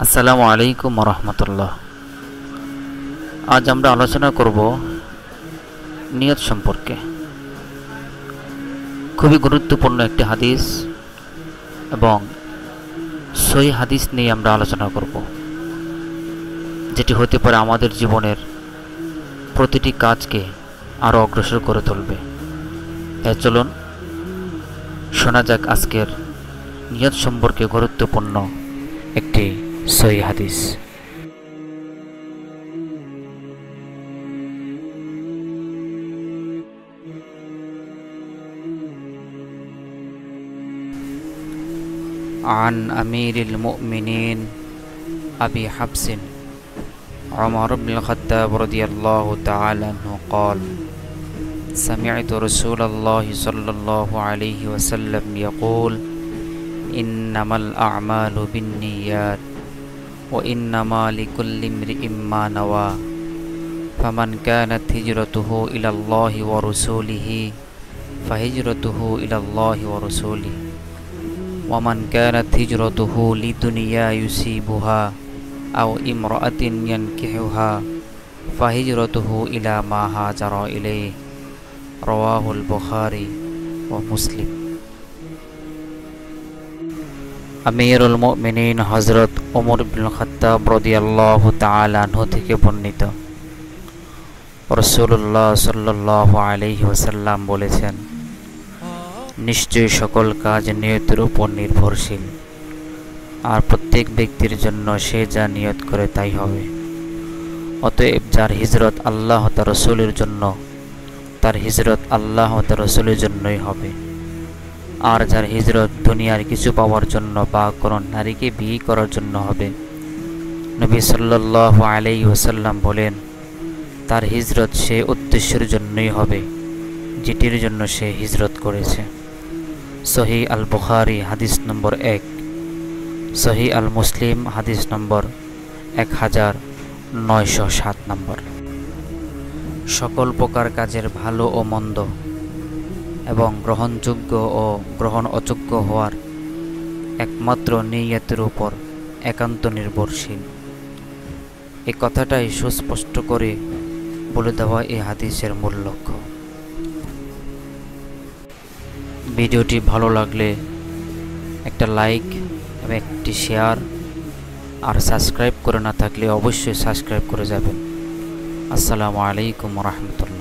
আসসালামু আলাইকুম রহমতুল্লাহ। আজ আমরা আলোচনা করব নিয়ত সম্পর্কে। খুবই গুরুত্বপূর্ণ একটি হাদিস এবং সহিহ হাদিস নিয়ে আমরা আলোচনা করব, যেটি হতে পারে আমাদের জীবনের প্রতিটি কাজকে আরও অগ্রসর করে তুলবে। তাই চলুন শোনা যাক আজকের নিয়ত সম্পর্কে গুরুত্বপূর্ণ একটি সহিহ হাদিস। عن أمير المؤمنين أبي حفص عمر بن الخطاب رضي الله تعالى عنه قال: سمعت رسول الله صلى الله عليه وسلم يقول: إنما الأعمال بالنيات وإنما لكل امرئ ما نوى فمن كانت هجرته إلى الله ورسوله فهجرته إلى الله ورسوله ومن كانت هجرته لدنيا يصيبها أو امرأة ينكحها فهجرته إلى ما هاجر إليه رواه البخاري ومسلم। আমিরুল মুমিনিন হযরত ওমর ইবনুল খাত্তাব রাদিয়াল্লাহু তাআলা আনহু থেকে বর্ণিত, রাসূলুল্লাহ সাল্লাল্লাহু আলাইহি ওয়াসাল্লাম বলেছেন, নিশ্চয়ই সকল কাজ নিয়তের উপর নির্ভরশীল, আর প্রত্যেক ব্যক্তির জন্য সে যা নিয়ত করে তাই হবে। অতএব যার হিজরত আল্লাহ ও তার রাসূলের জন্য, তার হিজরত আল্লাহ ও তার রাসূলের জন্যই হবে। আর যার হিজরত দুনিয়ার কিছু পাওয়ার জন্য বা কোনো নারীকে বিয়ে করার জন্য হবে, নবী সাল্লাল্লাহু আলাইহি ওয়াসাল্লাম বলেন, তার হিজরত সে উদ্দেশ্যের জন্যই হবে যেটির জন্য সে হিজরত করেছে। সহিহ আল বুখারী হাদিস নম্বর 1, সহিহ আল মুসলিম হাদিস নম্বর 1907 নম্বর। সকল প্রকার কাজের ভালো ও মন্দ এবং গ্রহণযোগ্য ও গ্রহণ অযোগ্য হওয়ার একমাত্র নিয়তের উপর একান্ত নির্ভরশীল। এই কথাটাই সুস্পষ্ট করে বলে দেওয়া এই হাদিসের মূল লক্ষ্য। ভিডিওটি ভালো লাগলে একটা লাইক এবং একটি শেয়ার, আর সাবস্ক্রাইব করে না থাকলে অবশ্যই সাবস্ক্রাইব করে যাবেন। আসসালামু আলাইকুম রহমতুল্লাহ।